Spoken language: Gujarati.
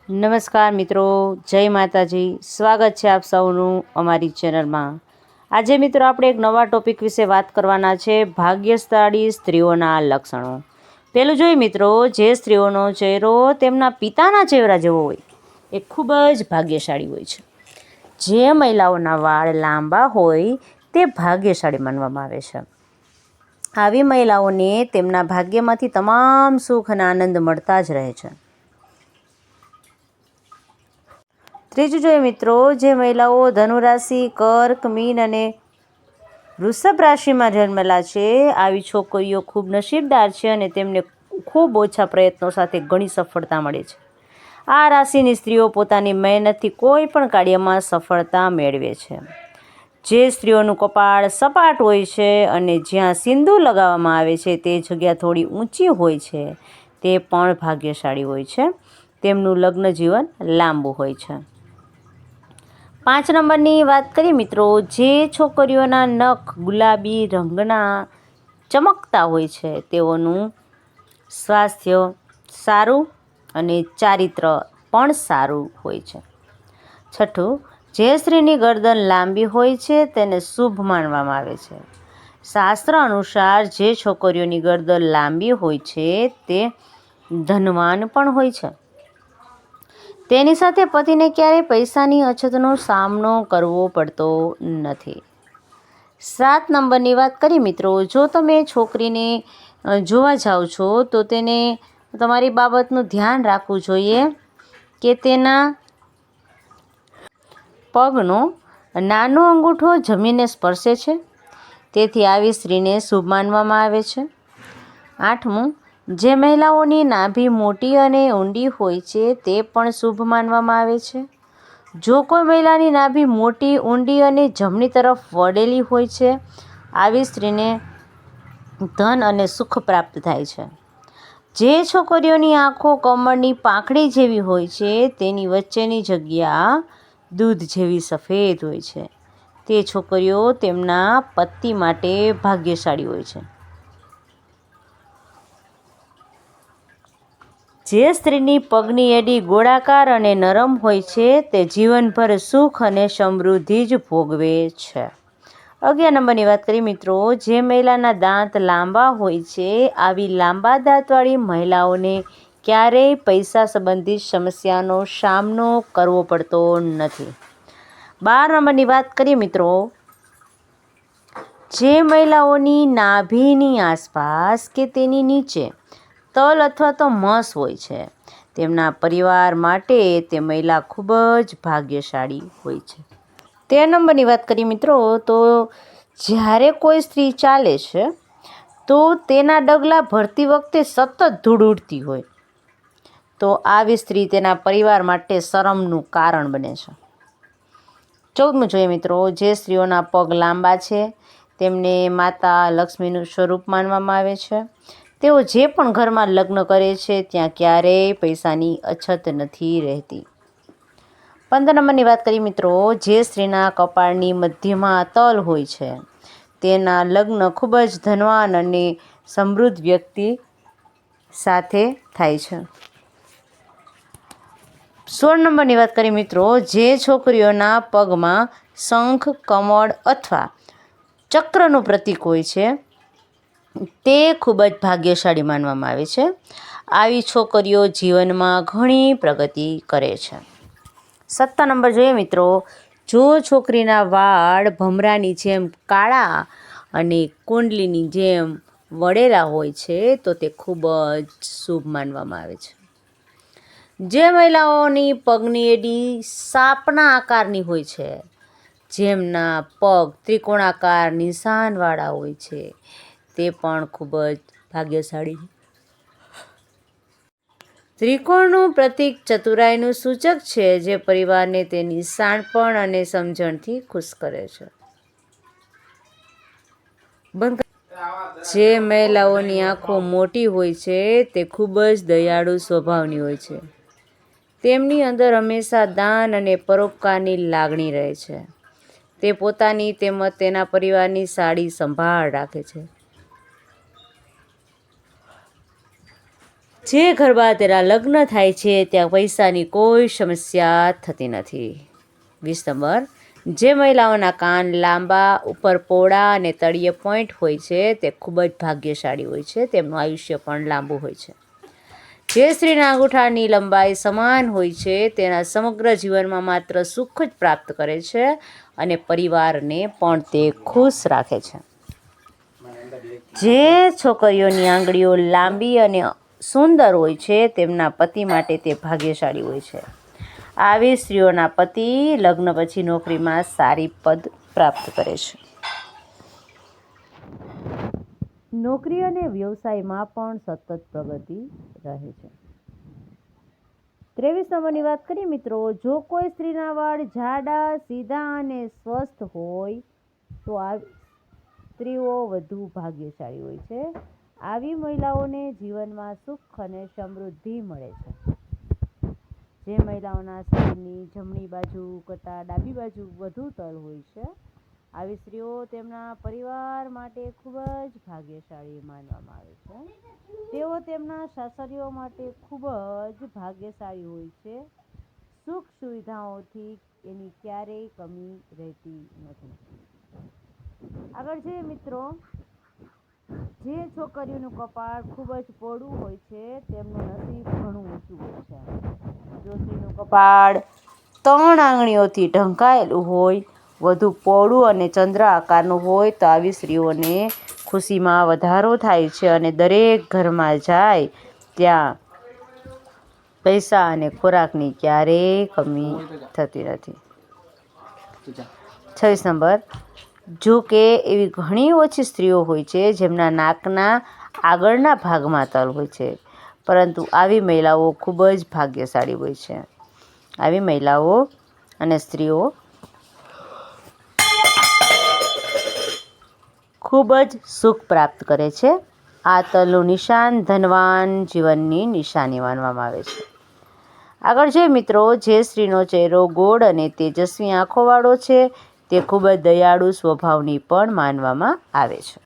નમસ્કાર મિત્રો, જય માતાજી. સ્વાગત છે આપ સૌનું અમારી ચેનલમાં. આજે મિત્રો આપણે એક નવા ટોપિક વિશે વાત કરવાના છે, ભાગ્યશાળી સ્ત્રીઓના લક્ષણો. પહેલું જોઈએ મિત્રો, જે સ્ત્રીઓનો ચહેરો તેમના પિતાના ચહેરા જેવો હોય એ ખૂબ જ ભાગ્યશાળી હોય છે. જે મહિલાઓના વાળ લાંબા હોય તે ભાગ્યશાળી માનવામાં આવે છે. આવી મહિલાઓને તેમના ભાગ્યમાંથી તમામ સુખ અને આનંદ મળતા જ રહે છે. ત્રીજું જોઈએ મિત્રો, જે મહિલાઓ ધનુરાશિ, કર્ક, મીન અને વૃષભ રાશિમાં જન્મેલા છે, આવી છોકરીઓ ખૂબ નસીબદાર છે અને તેમને ખૂબ ઓછા પ્રયત્નો સાથે ઘણી સફળતા મળે છે. આ રાશિની સ્ત્રીઓ પોતાની મહેનતથી કોઈ પણ કાર્યમાં સફળતા મેળવે છે. જે સ્ત્રીઓનું કપાળ સપાટ હોય છે અને જ્યાં સિંદૂર લગાવવામાં આવે છે તે જગ્યા થોડી ઊંચી હોય છે તે પણ ભાગ્યશાળી હોય છે. તેમનું લગ્ન જીવન લાંબુ હોય છે. 5 નંબરની વાત કરીએ મિત્રો, જે છોકરીઓના નખ ગુલાબી રંગના ચમકતા હોય છે તેઓનું સ્વાસ્થ્ય સારું અને ચારિત્ર પણ સારું હોય છે. 6, જે સ્ત્રીની ગરદન લાંબી હોય છે તેને શુભ માનવામાં આવે છે. શાસ્ત્ર અનુસાર જે છોકરીઓની ગરદન લાંબી હોય છે તે ધનવાન પણ હોય છે. તેની સાથે પતિને ક્યારેય પૈસાની અછતનો સામનો કરવો પડતો નથી. 7 નંબરની વાત કરીએ મિત્રો, જો તમે છોકરીને જોવા જાઓ છો તો તેને તમારી બાબતનું ધ્યાન રાખવું જોઈએ કે તેના પગનો નાનો અંગૂઠો જમીનને સ્પર્શે છે, તેથી આવી સ્ત્રીને શુભ માનવામાં આવે છે. 8, જે મહિલાઓની નાભી મોટી અને ઊંડી હોય છે તે પણ શુભ માનવામાં આવે છે. જો કોઈ મહિલાની નાભી મોટી, ઊંડી અને જમણી તરફ વળેલી હોય છે, આવી સ્ત્રીને ધન અને સુખ પ્રાપ્ત થાય છે. જે છોકરીઓની આંખો કમળની પાંખડી જેવી હોય છે, તેની વચ્ચેની જગ્યા દૂધ જેવી સફેદ હોય છે, તે છોકરીઓ તેમના પતિ માટે ભાગ્યશાળી હોય છે. જે સ્ત્રીની પગની એડી ગોળાકાર અને નરમ હોય છે તે જીવનભર સુખ અને સમૃદ્ધિ જ ભોગવે છે. 11 નંબરની વાત કરીએ મિત્રો, જે મહિલાના દાંત લાંબા હોય છે, આવી લાંબા દાંતવાળી મહિલાઓને ક્યારેય પૈસા સંબંધિત સમસ્યાનો સામનો કરવો પડતો નથી. 12 નંબરની વાત કરીએ મિત્રો, જે મહિલાઓની નાભીની આસપાસ કે તેની નીચે તલ અથવા તો મસ હોય છે, તેમના પરિવાર માટે તે મહિલા ખૂબ જ ભાગ્યશાળી હોય છે. 13 નંબરની વાત કરીએ મિત્રો, તો જ્યારે કોઈ સ્ત્રી ચાલે છે તો તેના ડગલા ભરતી વખતે સતત ધૂળ ઉડતી હોય તો આવી સ્ત્રી તેના પરિવાર માટે શરમનું કારણ બને છે. 14 જોઈએ મિત્રો, જે સ્ત્રીઓના પગ લાંબા છે તેમને માતા લક્ષ્મીનું સ્વરૂપ માનવામાં આવે છે. તેઓ જે પણ ઘરમાં લગ્ન કરે છે ત્યાં ક્યારેય પૈસાની અછત નથી રહેતી. 15 નંબરની વાત કરીએ મિત્રો, જે સ્ત્રીના કપાળની મધ્યમાં તલ હોય છે તેના લગ્ન ખૂબ જ ધનવાન અને સમૃદ્ધ વ્યક્તિ સાથે થાય છે. 16 નંબરની વાત કરીએ મિત્રો, જે છોકરીઓના પગમાં શંખ, કમળ અથવા ચક્રનું પ્રતીક હોય છે તે ખૂબ જ ભાગ્યશાળી માનવામાં આવે છે. આવી છોકરીઓ જીવનમાં ઘણી પ્રગતિ કરે છે. 17 નંબર જોઈએ મિત્રો, જો છોકરીના વાળ ભમરાની જેમ કાળા અને કુંડલીની જેમ વળેલા હોય છે તો તે ખૂબ જ શુભ માનવામાં આવે છે. જે મહિલાઓની પગની એડી સાપના આકારની હોય છે, જેમના પગ ત્રિકોણાકાર નિશાનવાળા હોય છે, તે પણ ખૂબ જ ભાગ્યશાળી છે. ત્રિકોણનું પ્રતીક ચતુરાઈનું સૂચક છે, જે પરિવારને તેની શાણપણ અને સમજણથી ખુશ કરે છે. જે મહિલાઓની આંખો મોટી હોય છે તે ખૂબ જ દયાળુ સ્વભાવની હોય છે. તેમની અંદર હંમેશા દાન અને પરોપકારની લાગણી રહે છે. તે પોતાની તેમજ તેના પરિવારની સારી સંભાળ રાખે છે. જે ઘરમાં તેના લગ્ન થાય છે ત્યાં પૈસાની કોઈ સમસ્યા થતી નથી. 20 નંબર, જે મહિલાઓના કાન લાંબા, ઉપર પહોળા અને તળિયે પોઈન્ટ હોય છે તે ખૂબ જ ભાગ્યશાળી હોય છે. તેમનું આયુષ્ય પણ લાંબુ હોય છે. જે સ્ત્રીના અંગૂઠાની લંબાઈ સમાન હોય છે તેના સમગ્ર જીવનમાં માત્ર સુખ જ પ્રાપ્ત કરે છે અને પરિવારને પણ તે ખુશ રાખે છે. જે છોકરીઓની આંગળીઓ લાંબી અને સુંદર હોય છે તેમના પતિ માટે તે ભાગ્યશાળી હોય છે. આવી સ્ત્રીઓના પતિ લગ્ન પછી નોકરીમાં સારી પદ પ્રાપ્ત કરે છે. નોકરી અને વ્યવસાયમાં પણ સતત પ્રગતિ રહે છે. 23 નંબરની વાત કરીએ મિત્રો, જો કોઈ સ્ત્રીના વાળ જાડા, સીધા અને સ્વસ્થ હોય તો આ સ્ત્રીઓ વધુ ભાગ્યશાળી હોય છે. આવી મહિલાઓને જીવનમાં સુખ અને સમૃદ્ધિ મળે છે. જે મહિલાઓના શરીરની જમણી બાજુ કરતાં ડાબી બાજુ વધુ તલ હોય છે, આવી સ્ત્રીઓ તેમના પરિવાર માટે ખૂબ જ ભાગ્યશાળી માનવામાં આવે છે. તેઓ તેમના સાસરીઓ માટે ખૂબ જ ભાગ્યશાળી હોય છે. સુખ સુવિધાઓથી એની ક્યારેય કમી રહેતી નથી. આગળ જોઈએ મિત્રો, જે છોકરીઓનું કપાળ ખૂબ જ પહોળું હોય છે તેમનું નસીબ ઘણું ઊંચું હોય છે. જો સ્ત્રીનું કપાળ 3 આંગળીઓથી ઢંકાયેલું હોય, વધુ પહોળું અને ચંદ્ર આકારનું હોય તો આવી સ્ત્રીઓને ખુશીમાં વધારો થાય છે અને દરેક ઘરમાં જાય ત્યાં પૈસા અને ખોરાકની ક્યારેય કમી થતી નથી. 26 નંબર, જો કે એવી ઘણી ઓછી સ્ત્રીઓ હોય છે જેમના નાકના આગળના ભાગમાં તલ હોય છે, પરંતુ આવી મહિલાઓ ખૂબ જ ભાગ્યશાળી હોય છે. આવી મહિલાઓ અને સ્ત્રીઓ ખૂબ જ સુખ પ્રાપ્ત કરે છે. આ તલનું નિશાન ધનવાન જીવનની નિશાની માનવામાં આવે છે. આગળ જોઈએ મિત્રો, જે સ્ત્રીનો ચહેરો ગોળ અને તેજસ્વી આંખોવાળો છે તે ખૂબ જ દયાળુ સ્વભાવની પણ માનવામાં આવે છે.